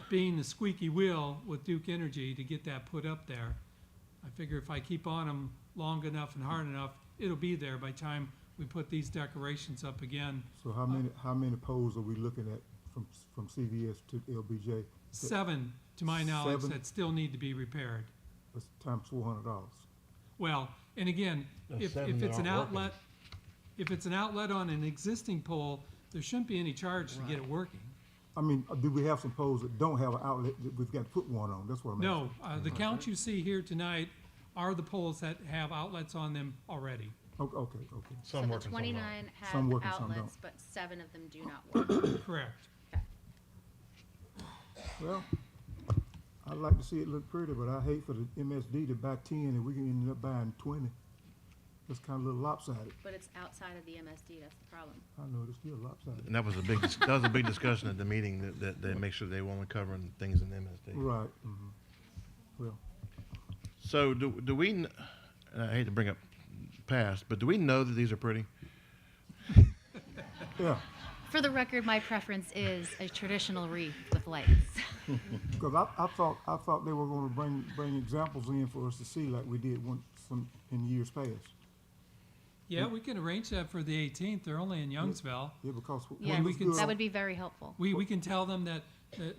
being the squeaky wheel with Duke Energy to get that put up there. I figure if I keep on them long enough and hard enough, it'll be there by the time we put these decorations up again. So how many poles are we looking at from CVS to LBJ? 7, to my knowledge, 7? that still need to be repaired. That's times $400. Well, and again, Those if 7 that it's an aren't working. outlet, if it's an outlet on an existing pole, there shouldn't be any charge to get it working. I mean, do we have some poles that don't have an outlet that we've got to put one on? That's what I'm asking. No, the count you see here tonight are the poles that have outlets on them already. Okay. So Some the work and some 29 don't. Some have work and some outlets, but 7 of them do not work. Correct. Well, I'd like to see it look pretty, but I hate for the MSD to buy 10 and we can end up buying 20. That's kind of a little lopsided. But it's outside of the MSD, that's the problem. I know it's still lopsided. And that was a big discussion at the meeting, that they make sure they won't cover things in MSD. Right. Well, So do we, and I hate to bring up past, but do we know that these are pretty? yeah, For the record, my preference is a traditional wreath with lights. because I thought they were going to bring examples in for us to see like we did in years past. Yeah, we can arrange that for the 18th. They're only in Youngsville. Yeah, because Yeah, when we can- that would be very helpful. We can tell them that,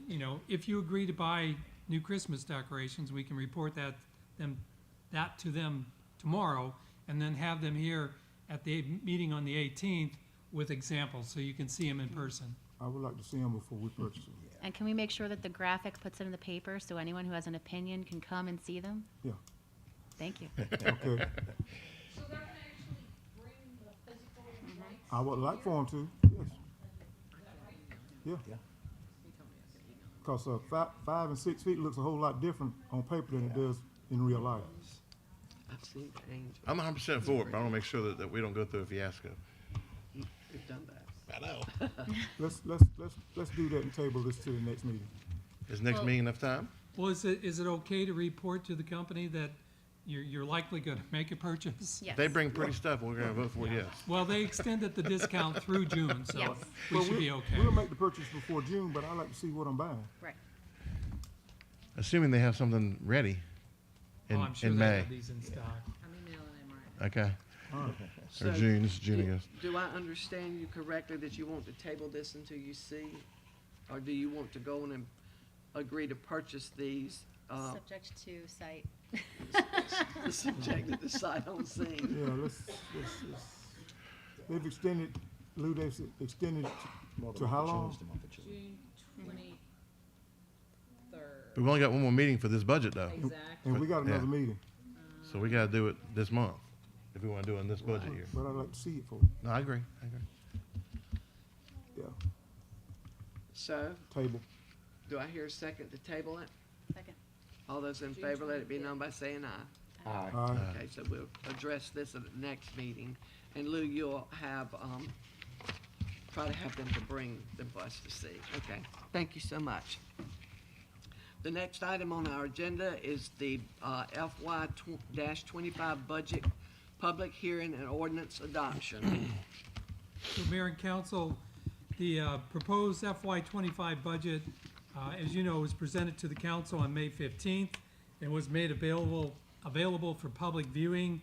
you know, if you agree to buy new Christmas decorations, we can report that to them tomorrow, and then have them here at the meeting on the 18th with examples, so you can see them in person. I would like to see them before we purchase them. And can we make sure that the graphic puts it in the paper so anyone who has an opinion can come and see them? Yeah. Thank you. Okay. So they're gonna actually bring the physical lights? I would like for them to. Yes. Yeah. Because 5 and 6 feet looks a whole lot different on paper than it does in real life. I've seen the angel. I'm 100% for it, but I want to make sure that we don't go through a fiasco. We've done that. I know. Let's do that and table this to the next meeting. Is next Well- meeting enough time? Well, is it okay to report to the company that you're likely going to make a purchase? Yes. If they bring pretty stuff, we're going to vote for it, yes. Well, they extended the discount through June, so Yes. we Well, should be okay. We'll make the purchase before June, but I like to see what I'm buying. Right. Assuming they have something ready Oh, I'm sure in they May. have these in stock. I'm emailing him right now. Okay. So, Or June, this is June, I guess. Do I understand you correctly that you want to table this until you see? Or do you want to go in and agree to purchase these, Subject to site. subject to the sight on scene? Yeah, let's they've extended, Lou, they've extended it to how long? June 23rd. We've only got one more meeting for this budget, though. Exactly. And we got Yeah. another meeting, So we got to do it this month if we want to do it in this budget year. but I'd like to see it for, No, I agree. yeah, So, table. do I hear a second to table it? Second. All those in June favor, let it be 25th. known by saying aye. Aye. Okay, so we'll address this at the next meeting. And Lou, you'll have, try to have them to bring them for us to see. Okay, thank you so much. The next item on our agenda is the FY-25 budget public hearing and ordinance adoption. So Mayor and Council, the proposed FY25 budget, as you know, was presented to the council on May 15th and was made available for public viewing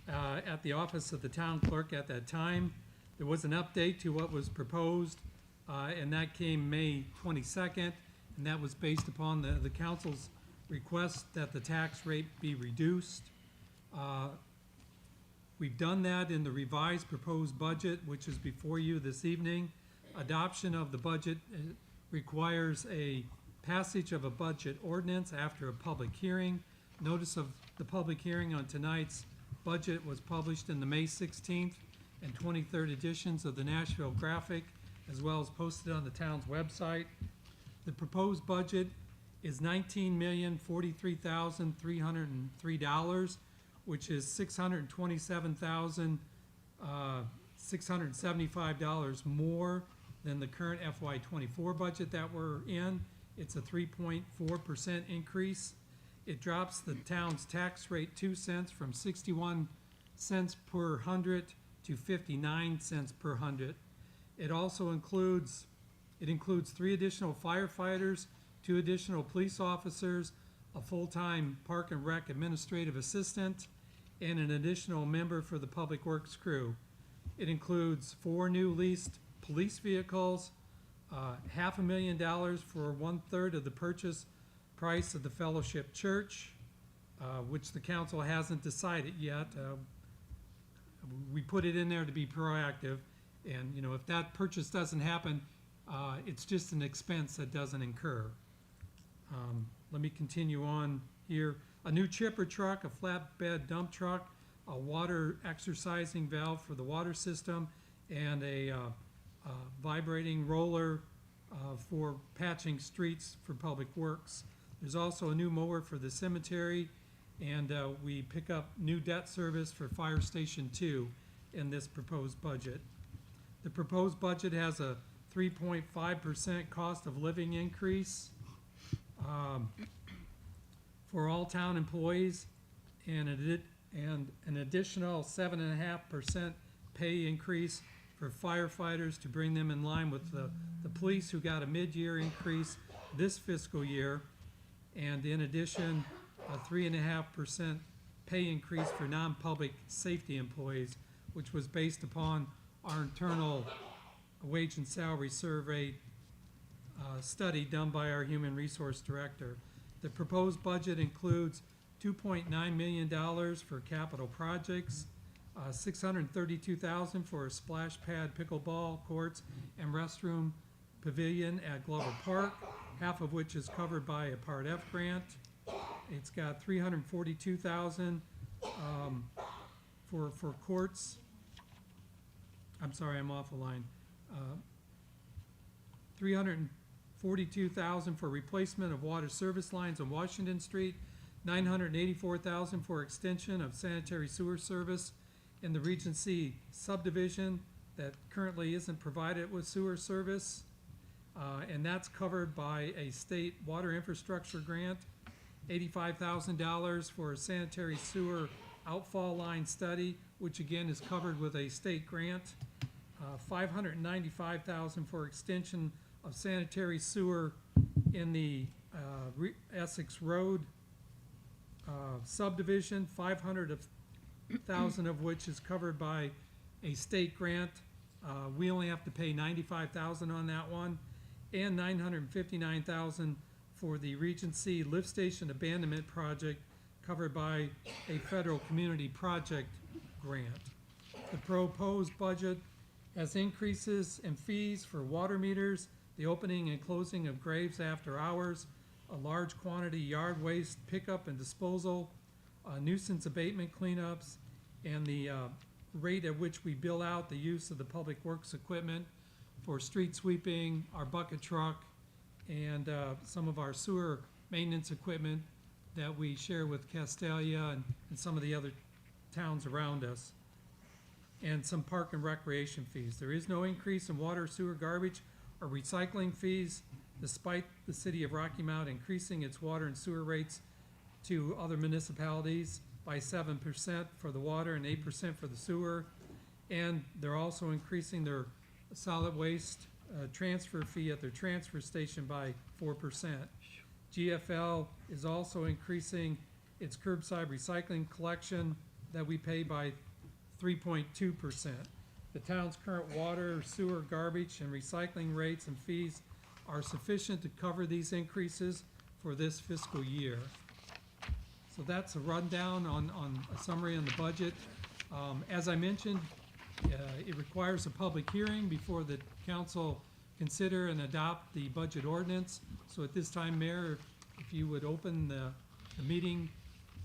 at the office of the town clerk at that time. There was an update to what was proposed, and that came May 22nd, and that was based upon the council's request that the tax rate be reduced. We've done that in the revised proposed budget, which is before you this evening. Adoption of the budget requires a passage of a budget ordinance after a public hearing. Notice of the public hearing on tonight's budget was published in the May 16th and 23rd editions of the Nashville Graphic, as well as posted on the town's website. The proposed budget is $19,043,303, which is $627,675 more than the current FY24 budget that we're in. It's a 3.4% increase. It drops the town's tax rate 2 cents from 61 cents per hundred to 59 cents per hundred. It also includes 3 additional firefighters, 2 additional police officers, a full-time park and rec administrative assistant, and an additional member for the public works crew. It includes 4 new leased police vehicles, $500,000 for 1/3 of the purchase price of the Fellowship Church, which the council hasn't decided yet. We put it in there to be proactive, and if that purchase doesn't happen, it's just an expense that doesn't incur. Let me continue on here. A new chipper truck, a flatbed dump truck, a water exercising valve for the water system, and a vibrating roller for patching streets for public works. There's also a new mower for the cemetery, and we pick up new debt service for Fire Station 2 in this proposed budget. The proposed budget has a 3.5% cost of living increase for all town employees, and an additional 7.5% pay increase for firefighters to bring them in line with the police, who got a mid-year increase this fiscal year, and in addition, a 3.5% pay increase for non-public safety employees, which was based upon our internal wage and salary survey study done by our human resource director. The proposed budget includes $2.9 million for capital projects, $632,000 for a splash pad pickleball courts and restroom pavilion at Glover Park, half of which is covered by a Part F grant. It's got $342,000 for courts. I'm sorry, I'm off the line. $342,000 for replacement of water service lines on Washington Street, $984,000 for extension of sanitary sewer service in the Regency subdivision that currently isn't provided with sewer service, and that's covered by a state water infrastructure grant, $85,000 for a sanitary sewer outfall line study, which again is covered with a state grant, $595,000 for extension of sanitary sewer in the Essex Road subdivision, $500,000 of which is covered by a state grant. We only have to pay $95,000 on that one, and $959,000 for the Regency Lift Station Abandonment Project, covered by a federal community project grant. The proposed budget has increases in fees for water meters, the opening and closing of graves after hours, a large quantity yard waste pickup and disposal, nuisance abatement cleanups, and the rate at which we bill out the use of the public works equipment for street sweeping, our bucket truck, and some of our sewer maintenance equipment that we share with Castalia and some of the other towns around us, and some park and recreation fees. There is no increase in water, sewer, garbage, or recycling fees, despite the city of Rocky Mount increasing its water and sewer rates to other municipalities by 7% for the water and 8% for the sewer. And they're also increasing their solid waste transfer fee at their transfer station by 4%. GFL is also increasing its curbside recycling collection that we pay by 3.2%. The town's current water, sewer, garbage, and recycling rates and fees are sufficient to cover these increases for this fiscal year. So that's a rundown on a summary on the budget. As I mentioned, it requires a public hearing before the council consider and adopt the budget ordinance. So at this time, Mayor, if you would open the meeting.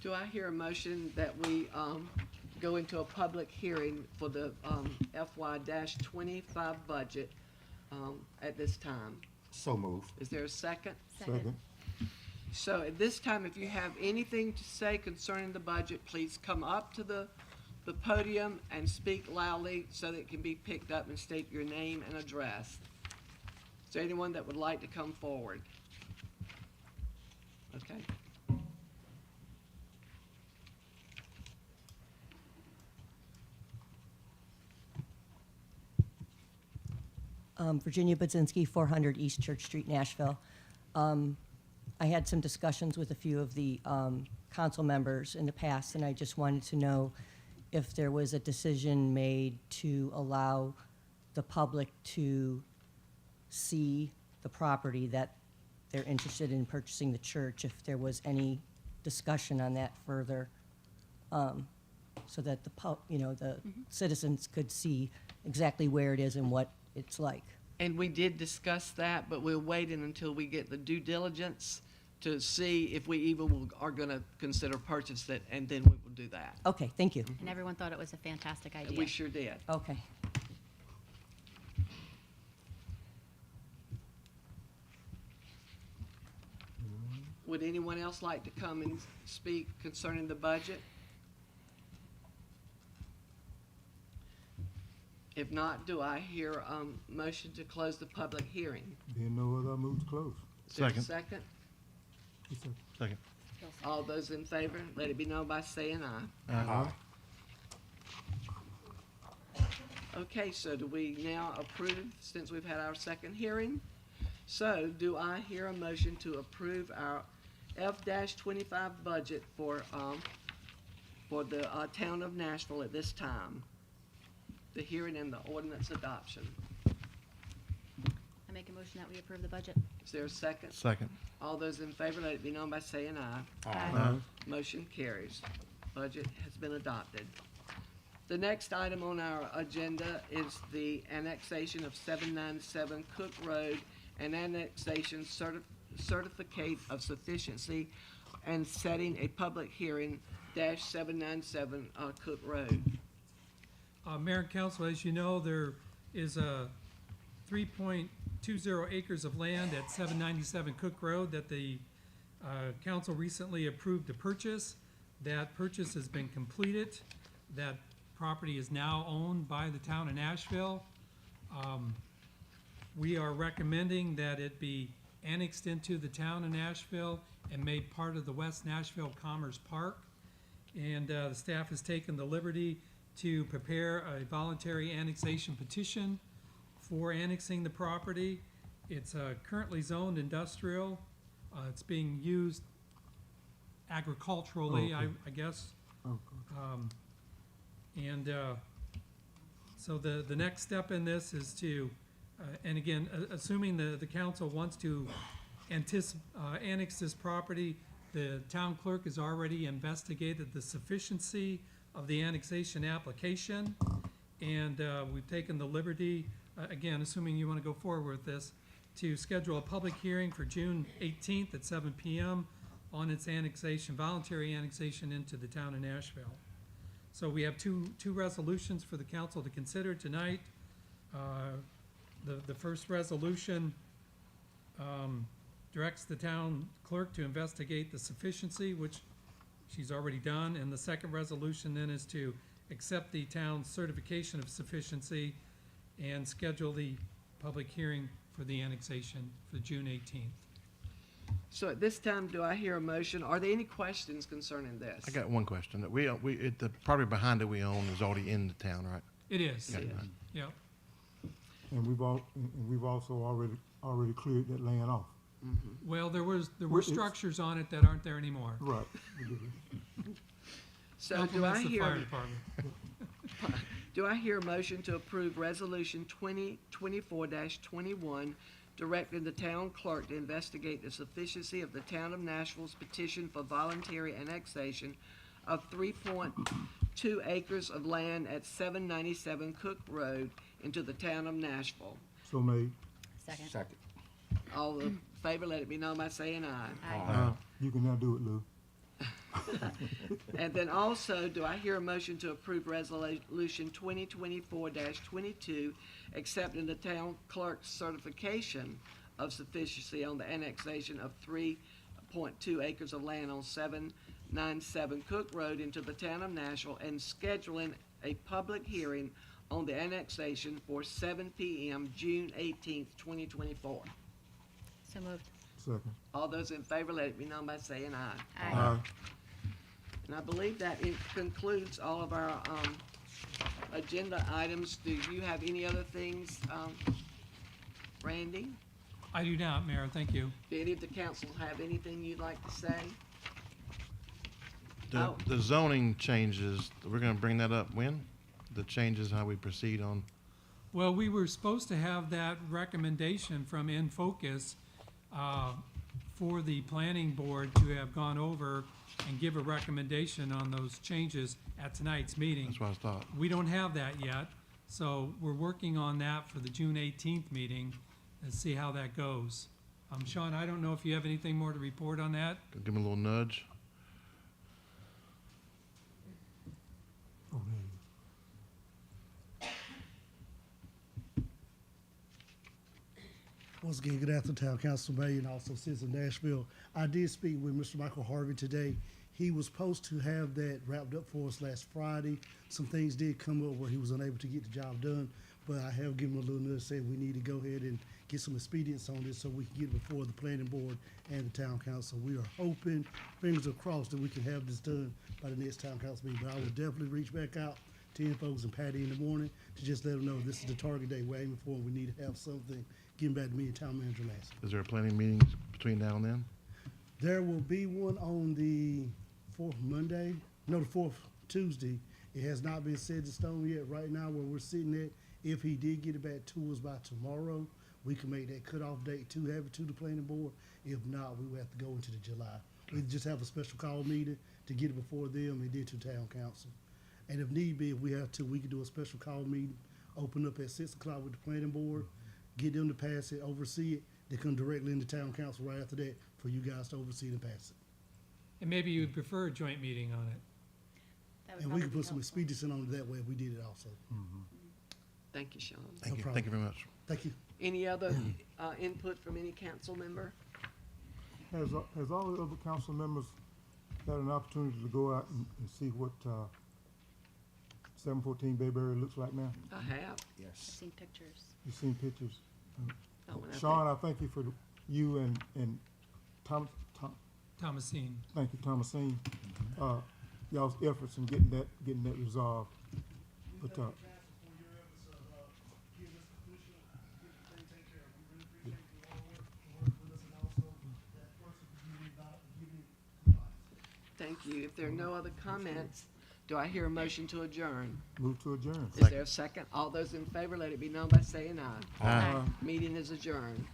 Do I hear a motion that we go into a public hearing for the FY-25 budget at this time? So move. Is there a second? Second. So at this time, if you have anything to say concerning the budget, please come up to the podium and speak loudly so that it can be picked up and state your name and address. Is there anyone that would like to come forward? Okay. Virginia Budzinski, 400 East Church Street, Nashville. I had some discussions with a few of the council members in the past, and I just wanted to know if there was a decision made to allow the public to see the property that they're interested in purchasing the church, if there was any discussion on that further, so that the citizens could see exactly where it is and what it's like. And we did discuss that, but we're waiting until we get the due diligence to see if we even are going to consider purchase it, and then we will do that. Okay, thank you. And everyone thought it was a fantastic And idea. we sure did. Okay. Would anyone else like to come and speak concerning the budget? If not, do I hear a motion to close the public hearing? Being no other, I move to close. Is there a Second. second? Yes, sir. Second. All those in favor, let it be known by saying aye. Aye. Okay, so do we now approve, since we've had our second hearing? So do I hear a motion to approve our F-25 budget for the town of Nashville at this time? The hearing and the ordinance adoption. I make a motion that we approve the budget. Is there a second? Second. All those in favor, let it be known by saying aye. Aye. Motion carries. Budget has been adopted. The next item on our agenda is the annexation of 797 Cook Road and annexation certificate of sufficiency and setting a public hearing -797 Cook Road. Mayor and council, as you know, there is a 3.20 acres of land at 797 Cook Road that the council recently approved to purchase. That purchase has been completed. That property is now owned by the town of Nashville. We are recommending that it be annexed into the town of Nashville and made part of the West Nashville Commerce Park. And the staff has taken the liberty to prepare a voluntary annexation petition for annexing the property. It's currently zoned industrial. It's being used agriculturally, Okay. I guess. Okay. So the next step in this is to, and again, assuming the council wants to annex this property, the town clerk has already investigated the sufficiency of the annexation application, and we've taken the liberty, again, assuming you want to go forward with this, to schedule a public hearing for June 18th at 7 p.m. on its annexation, voluntary annexation into the town of Nashville. So we have two resolutions for the council to consider tonight. The first resolution directs the town clerk to investigate the sufficiency, which she's already done, and the second resolution then is to accept the town's certification of sufficiency and schedule the public hearing for the annexation for June 18th. So at this time, do I hear a motion? Are there any questions concerning this? I got one question. The property behind it we own is already in the town, right? It is, Yeah. yeah. And we've also already cleared that land off. Well, there were Well, it's- structures on it that aren't there anymore. Right. So Compliments the fire department. do I hear a motion to approve Resolution 2024-21, directing the town clerk to investigate the sufficiency of the town of Nashville's petition for voluntary annexation of 3.2 acres of land at 797 Cook Road into the town of Nashville? So made. Second. Second. All in favor, let it be known by saying aye. Aye. You can now do it, Lou. And then also, do I hear a motion to approve Resolution 2024-22, accepting the town clerk's certification of sufficiency on the annexation of 3.2 acres of land on 797 Cook Road into the town of Nashville, and scheduling a public hearing on the annexation for 7 p.m. June 18th, 2024. So moved. Second. All those in favor, let it be known by saying aye. Aye. And I believe that it concludes all of our agenda items. Do you have any other things, Randy? I do not, Mayor, thank you. Do any of the council have anything you'd like to say? The zoning changes, we're gonna bring that up when? The changes, how we proceed on, Well, we were supposed to have that recommendation from In Focus for the planning board to have gone over and give a recommendation on those changes at tonight's meeting. that's what I thought. We don't have that yet, so we're working on that for the June 18th meeting and see how that goes. Sean, I don't know if you have anything more to report on that? Give me a little nudge. Oh, there you Once again, good afternoon, Town Council Mayor, and also citizens of Nashville. I did speak with Mr. Michael Harvey today. He was supposed to have that wrapped up for us last Friday. Some things did come up where he was unable to get the job done, but I have given him a little nudge saying we need to go ahead and get some expedience on this so we can get it before the planning board and the town council. We are hoping, fingers are crossed, that we can have this done by the next town council meeting. But I will definitely reach back out to you folks and Patty in the morning to just let them know this is the target date we're aiming for, and we need to have something getting back to me and town manager last. Is there a planning meeting between now and then? There will be one on the fourth Tuesday. It has not been set in stone yet. Right now, where we're sitting at, if he did get it back to us by tomorrow, we can make that cutoff date to have it to the planning board. If not, we will have to go into the July. We just have a special call meeting to get it before them and then to town council. And if need be, if we have to, we can do a special call meeting, open up at 6 o'clock with the planning board, get them to pass it, oversee it, they come directly into town council right after that for you guys to oversee it and pass it. And maybe you would prefer a joint meeting on it. That would And we probably can be put some helpful. expediency on it that way if we did it also. Thank you, Sean. Thank you, problem. thank you very much. Thank you. Any other input from any council member? Has all the other council members had an opportunity to go out and see what 714 Bayberry looks like now? I have. I've Yes. seen pictures. You've seen pictures? Oh, and I Sean, I thank you for you and Thomasine. thank you, Thomasine, y'all's efforts in getting that resolved. But, Thank you. If there are no other comments, do I hear a motion to adjourn? move to adjourn. Is there a second? All those in favor, let it be known by saying aye. Aye. Meeting is adjourned.